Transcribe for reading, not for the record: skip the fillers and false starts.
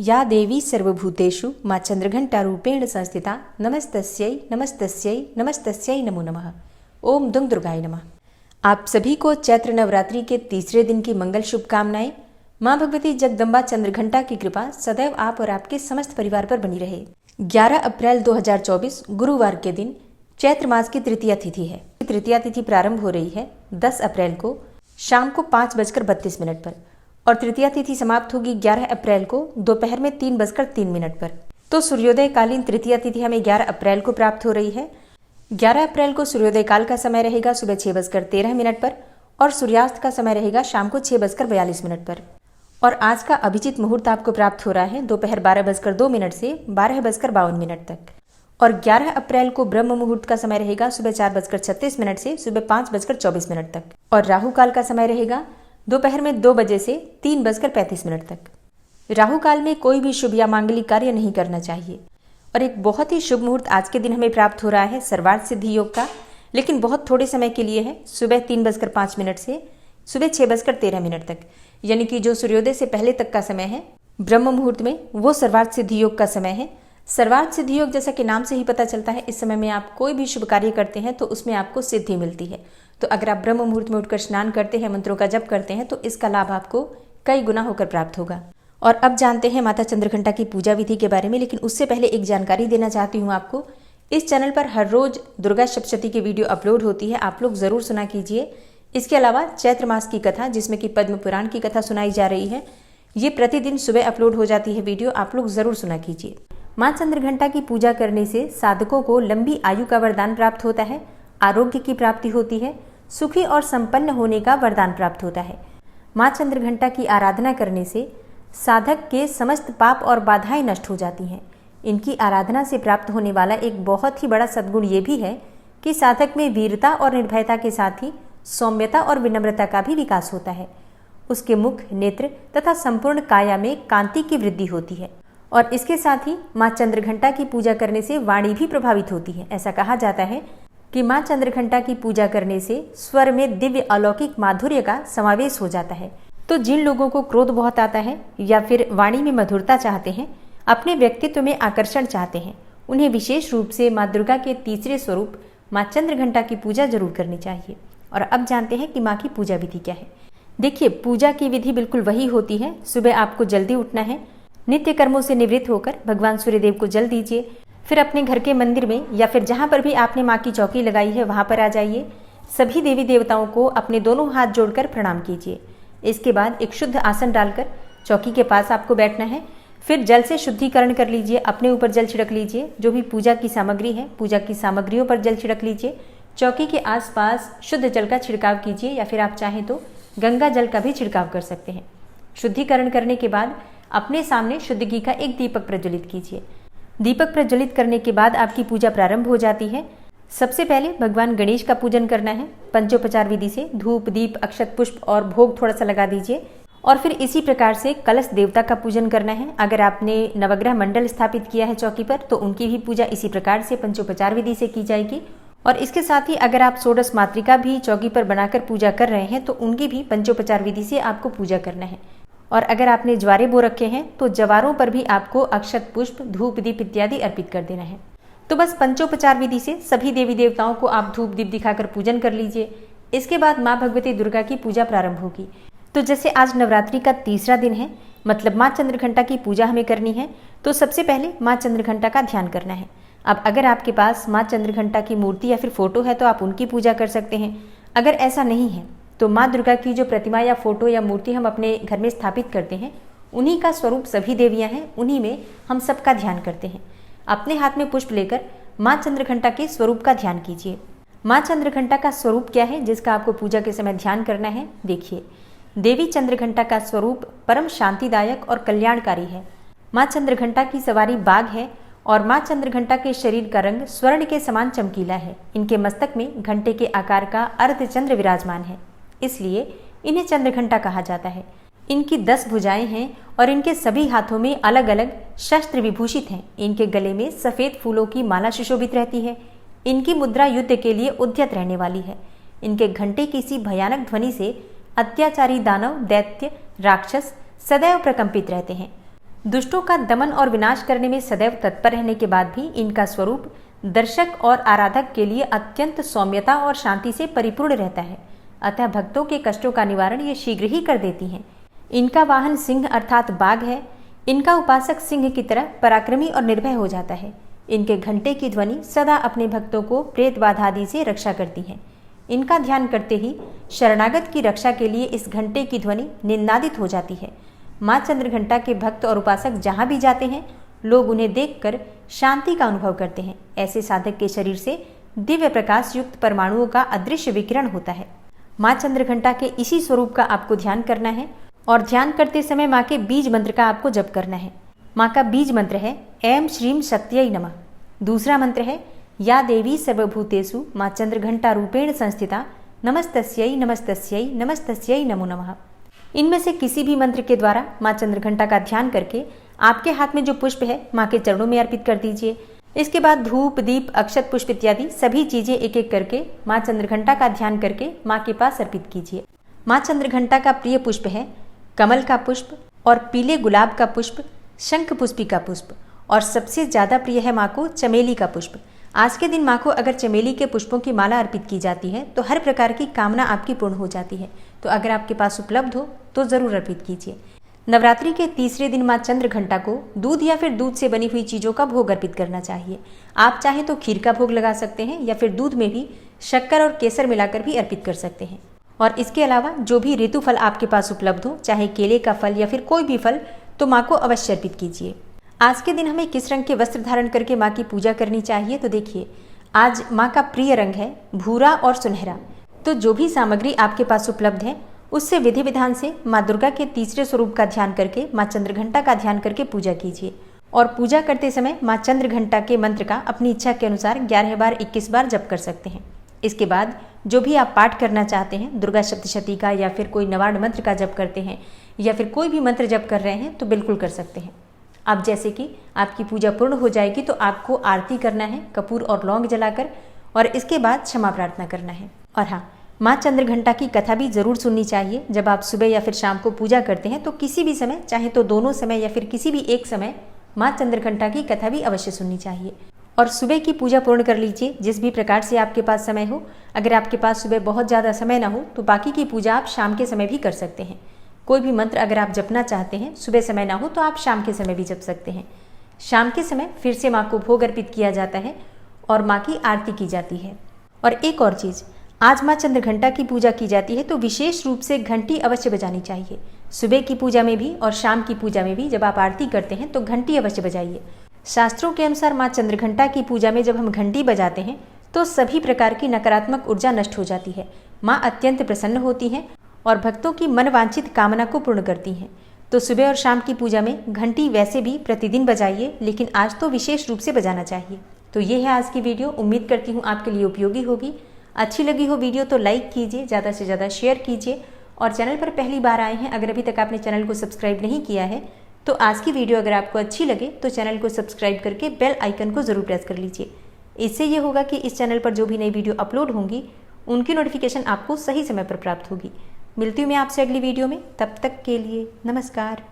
या देवी सर्वभूतेषु माँ चंद्रघंटारूपेण संस्थिता नमस्तस्यै नमस्तस्यै नमस्तस्यै नमो नमः। ओम दुंग दुर्गाय नमः। आप सभी को चैत्र नवरात्रि के तीसरे दिन की मंगल शुभकामनाएं। माँ भगवती जगदम्बा चंद्रघंटा की कृपा सदैव आप और आपके समस्त परिवार पर बनी रहे। 11 अप्रैल 2024 गुरुवार के दिन चैत्र मास की तृतीया तिथि है। तृतीया तिथि प्रारंभ हो रही है 10 अप्रैल को शाम को 5:32 पर और तृतीया तिथि समाप्त होगी 11 अप्रैल को दोपहर में 3:03 पर। तो सूर्योदय कालीन तृतीया तिथि हमें 11 अप्रैल को प्राप्त हो रही है। 11 अप्रैल को सूर्योदय काल का समय रहेगा सुबह 6:13 पर और सूर्यास्त का समय रहेगा शाम को 6:42 पर। और आज का अभिजीत मुहूर्त आपको प्राप्त हो रहा है दोपहर 12:02 से 12:52 तक। और 11 अप्रैल को ब्रह्म मुहूर्त का समय रहेगा सुबह 4:36 से सुबह 5:24 तक। और राहु काल का समय रहेगा दोपहर में 2 बजे से 3:35 तक। राहु काल में कोई भी शुभ या मांगलिक कार्य नहीं करना चाहिए। और एक बहुत ही शुभ मुहूर्त आज के दिन हमें प्राप्त हो रहा है सर्वार्थ सिद्धि योग का, लेकिन बहुत थोड़े समय के लिए है। सुबह 3:05 से सुबह 6:13 तक, यानी कि जो सूर्योदय से पहले तक का समय है ब्रह्म मुहूर्त में, वो सर्वार्थ सिद्धि योग का समय है। सर्वार्थ सिद्धि योग जैसा कि नाम से ही पता चलता है, इस समय में आप कोई भी शुभ कार्य करते हैं तो उसमें आपको सिद्धि मिलती है। तो अगर आप ब्रह्म मुहूर्त में उठकर स्नान करते हैं, मंत्रों का जप करते हैं, तो इसका लाभ आपको कई गुना होकर प्राप्त होगा। और अब जानते हैं माता चंद्रघंटा की पूजा विधि के बारे में, लेकिन उससे पहले एक जानकारी देना चाहती हूँ आपको। इस चैनल पर हर रोज दुर्गा सप्तशती की वीडियो अपलोड होती है, आप लोग जरूर सुना कीजिए। इसके अलावा चैत्र मास की कथा, जिसमें कि पद्म पुराण की कथा सुनाई जा रही है, ये प्रतिदिन सुबह अपलोड हो जाती है वीडियो, आप लोग जरूर सुना कीजिए। माँ चंद्रघंटा की पूजा करने से साधकों को लंबी आयु का वरदान प्राप्त होता है, आरोग्य की प्राप्ति होती है, सुखी और संपन्न होने का वरदान प्राप्त होता है। माँ चंद्रघंटा की आराधना करने से साधक के समस्त पाप और बाधाएं नष्ट हो जाती हैं। इनकी आराधना से प्राप्त होने वाला एक बहुत ही बड़ा सद्गुण ये भी है कि साधक में वीरता और निर्भयता के साथ ही सौम्यता और विनम्रता का भी विकास होता है। उसके मुख, नेत्र तथा संपूर्ण काया में कांति की वृद्धि होती है। और इसके साथ ही माँ चंद्रघंटा की पूजा करने से वाणी भी प्रभावित होती है। ऐसा कहा जाता है कि माँ चंद्रघंटा की पूजा करने से स्वर में दिव्य अलौकिक माधुर्य का समावेश हो जाता है। तो जिन लोगों को क्रोध बहुत आता है या फिर वाणी में मधुरता चाहते हैं, अपने व्यक्तित्व में आकर्षण चाहते हैं, उन्हें विशेष रूप से माँ दुर्गा के तीसरे स्वरूप माँ चंद्रघंटा की पूजा जरूर करनी चाहिए। और अब जानते हैं कि माँ की पूजा विधि क्या है। देखिए, पूजा की विधि बिल्कुल वही होती है। सुबह आपको जल्दी उठना है, नित्य कर्मों से निवृत्त होकर भगवान सूर्यदेव को जल दीजिए। फिर अपने घर के मंदिर में या फिर जहाँ पर भी आपने माँ की चौकी लगाई है वहाँ पर आ जाइए। सभी देवी देवताओं को अपने दोनों हाथ जोड़कर प्रणाम कीजिए। इसके बाद एक शुद्ध आसन डालकर चौकी के पास आपको बैठना है। फिर जल से शुद्धिकरण कर लीजिए, अपने ऊपर जल छिड़क लीजिए। जो भी पूजा की सामग्री है, पूजा की सामग्रियों पर जल छिड़क लीजिए। चौकी के आसपास शुद्ध जल का छिड़काव कीजिए, या फिर आप चाहें तो गंगा जल का भी छिड़काव कर सकते हैं। शुद्धिकरण करने के बाद अपने सामने शुद्ध घी का एक दीपक प्रज्वलित कीजिए। दीपक प्रज्वलित करने के बाद आपकी पूजा प्रारंभ हो जाती है। सबसे पहले भगवान गणेश का पूजन करना है। पंचोपचार विधि से धूप, दीप, अक्षत, पुष्प और भोग थोड़ा सा लगा दीजिए। और फिर इसी प्रकार से कलश देवता का पूजन करना है। अगर आपने नवग्रह मंडल स्थापित किया है चौकी पर, तो उनकी भी पूजा इसी प्रकार से पंचोपचार विधि से की जाएगी। और इसके साथ ही अगर आप षोडश मातृका भी चौकी पर बनाकर पूजा कर रहे हैं, तो उनकी भी पंचोपचार विधि से आपको पूजा करना है। और अगर आपने ज्वारे बो रखे हैं, तो जवारों पर भी आपको अक्षत, पुष्प, धूप, दीप इत्यादि अर्पित कर देना है। तो बस पंचोपचार विधि से सभी देवी देवताओं को आप धूप दीप दिखाकर पूजन कर लीजिए। इसके बाद माँ भगवती दुर्गा की पूजा प्रारंभ होगी। तो जैसे आज नवरात्रि का तीसरा दिन है, मतलब माँ चंद्रघंटा की पूजा हमें करनी है, तो सबसे पहले माँ चंद्रघंटा का ध्यान करना है। अब अगर आपके पास माँ चंद्रघंटा की मूर्ति या फिर फोटो है तो आप उनकी पूजा कर सकते हैं। अगर ऐसा नहीं है तो माँ दुर्गा की जो प्रतिमा या फोटो या मूर्ति हम अपने घर में स्थापित करते हैं, उन्हीं का स्वरूप सभी देवियाँ हैं, उन्हीं में हम सबका ध्यान करते हैं। अपने हाथ में पुष्प लेकर माँ चंद्रघंटा के स्वरूप का ध्यान कीजिए। माँ चंद्रघंटा का स्वरूप क्या है जिसका आपको पूजा के समय ध्यान करना है? देखिए, देवी चंद्रघंटा का स्वरूप परम शांतिदायक और कल्याणकारी है। माँ चंद्रघंटा की सवारी बाघ है और माँ चंद्रघंटा के शरीर का रंग स्वर्ण के समान चमकीला है। इनके मस्तक में घंटे के आकार का अर्धचंद्र विराजमान है, इसलिए इन्हें चंद्रघंटा कहा जाता है। इनकी 10 भुजाएं हैं और इनके सभी हाथों में अलग अलग शस्त्र विभूषित हैं। इनके गले में सफेद फूलों की माला सुशोभित रहती है। इनकी मुद्रा युद्ध के लिए उद्यत रहने वाली है। इनके घंटे की सी भयानक ध्वनि से अत्याचारी दानव, दैत्य, राक्षस सदैव प्रकंपित रहते हैं। दुष्टों का दमन और विनाश करने में सदैव तत्पर रहने के बाद भी इनका स्वरूप दर्शक और आराधक के लिए अत्यंत सौम्यता और शांति से परिपूर्ण रहता है। अतः भक्तों के कष्टों का निवारण ये शीघ्र ही कर देती हैं। इनका वाहन सिंह अर्थात बाघ है। इनका उपासक सिंह की तरह पराक्रमी और निर्भय हो जाता है। इनके घंटे की ध्वनि सदा अपने भक्तों को प्रेत बाधा आदि से रक्षा करती है। इनका ध्यान करते ही शरणागत की रक्षा के लिए इस घंटे की ध्वनि निनादित हो जाती है। माँ चंद्रघंटा के भक्त और उपासक जहाँ भी जाते हैं, लोग उन्हें देखकर शांति का अनुभव करते हैं। ऐसे साधक के शरीर से दिव्य प्रकाश युक्त परमाणुओं का अदृश्य विकिरण होता है। माँ चंद्रघंटा के इसी स्वरूप का आपको ध्यान करना है और ध्यान करते समय माँ के बीज मंत्र का आपको जप करना है। माँ का बीज मंत्र है ऐं श्रीं शक्त्यै नमः। दूसरा मंत्र है या देवी सर्वभूतेषु माँ चंद्रघंटा रूपेण संस्थिता नमस्तस्यै नमस्तस्यै नमस्तस्यै नमो नमः। इनमें से किसी भी मंत्र के द्वारा माँ चंद्रघंटा का ध्यान करके आपके हाथ में जो पुष्प है माँ के चरणों में अर्पित कर दीजिए। इसके बाद धूप, दीप, अक्षत पुष्प इत्यादि सभी चीजें एक एक करके माँ चंद्रघंटा का ध्यान करके माँ के पास अर्पित कीजिए। माँ चंद्रघंटा का प्रिय पुष्प है कमल का पुष्प और पीले गुलाब का पुष्प, शंख पुष्पी का पुष्प और सबसे ज्यादा प्रिय है माँ को चमेली का पुष्प। आज के दिन माँ को अगर चमेली के पुष्पों की माला अर्पित की जाती है तो हर प्रकार की कामना आपकी पूर्ण हो जाती है। तो अगर आपके पास उपलब्ध हो तो जरूर अर्पित कीजिए। नवरात्रि के तीसरे दिन माँ चंद्रघंटा को दूध या फिर दूध से बनी हुई चीजों का भोग अर्पित करना चाहिए। आप चाहें तो खीर का भोग लगा सकते हैं या फिर दूध में भी शक्कर और केसर मिलाकर भी अर्पित कर सकते हैं। और इसके अलावा जो भी ऋतु फल आपके पास उपलब्ध हो, चाहे केले का फल या फिर कोई भी फल, तो माँ को अवश्य अर्पित कीजिए। आज के दिन हमें किस रंग के वस्त्र धारण करके माँ की पूजा करनी चाहिए, तो देखिए आज माँ का प्रिय रंग है भूरा और सुनहरा। तो जो भी सामग्री आपके पास उपलब्ध है उससे विधि विधान से माँ दुर्गा के तीसरे स्वरूप का ध्यान करके माँ चंद्रघंटा का ध्यान करके पूजा कीजिए। और पूजा करते समय माँ चंद्रघंटा के मंत्र का अपनी इच्छा के अनुसार 11 बार 21 बार जप कर सकते हैं। इसके बाद जो भी आप पाठ करना चाहते हैं, दुर्गा सप्तशती का या फिर कोई नवार्ण मंत्र का जप करते हैं या फिर कोई भी मंत्र जप कर रहे हैं तो बिल्कुल कर सकते हैं। अब जैसे कि आपकी पूजा पूर्ण हो जाएगी तो आपको आरती करना है कपूर और लौंग जलाकर, और इसके बाद क्षमा प्रार्थना करना है। और हाँ, माँ चंद्रघंटा की कथा भी जरूर सुननी चाहिए। जब आप सुबह या फिर शाम को पूजा करते हैं तो किसी भी समय, चाहे तो दोनों समय या फिर किसी भी एक समय, माँ चंद्रघंटा की कथा भी अवश्य सुननी चाहिए। और सुबह की पूजा पूर्ण कर लीजिए जिस भी प्रकार से आपके पास समय हो। अगर आपके पास सुबह बहुत ज़्यादा समय ना हो तो बाकी की पूजा आप शाम के समय भी कर सकते हैं। कोई भी मंत्र अगर आप जपना चाहते हैं, सुबह समय ना हो तो आप शाम के समय भी जप सकते हैं। शाम के समय फिर से माँ को भोग अर्पित किया जाता है और माँ की आरती की जाती है। और एक और चीज़, आज माँ चंद्रघंटा की पूजा की जाती है तो विशेष रूप से घंटी अवश्य बजानी चाहिए। सुबह की पूजा में भी और शाम की पूजा में भी जब आप आरती करते हैं तो घंटी अवश्य बजाइए। शास्त्रों के अनुसार माँ चंद्रघंटा की पूजा में जब हम घंटी बजाते हैं तो सभी प्रकार की नकारात्मक ऊर्जा नष्ट हो जाती है। माँ अत्यंत प्रसन्न होती हैं और भक्तों की मनवांछित कामना को पूर्ण करती हैं। तो सुबह और शाम की पूजा में घंटी वैसे भी प्रतिदिन बजाइए, लेकिन आज तो विशेष रूप से बजाना चाहिए। तो ये है आज की वीडियो। उम्मीद करती हूँ आपके लिए उपयोगी होगी। अच्छी लगी हो वीडियो तो लाइक कीजिए, ज़्यादा से ज़्यादा शेयर कीजिए। और चैनल पर पहली बार आए हैं, अगर अभी तक आपने चैनल को सब्सक्राइब नहीं किया है तो आज की वीडियो अगर आपको अच्छी लगे तो चैनल को सब्सक्राइब करके बेल आइकन को ज़रूर प्रेस कर लीजिए। इससे ये होगा कि इस चैनल पर जो भी नई वीडियो अपलोड होंगी उनकी नोटिफिकेशन आपको सही समय पर प्राप्त होगी। मिलती हूँ मैं आपसे अगली वीडियो में, तब तक के लिए नमस्कार।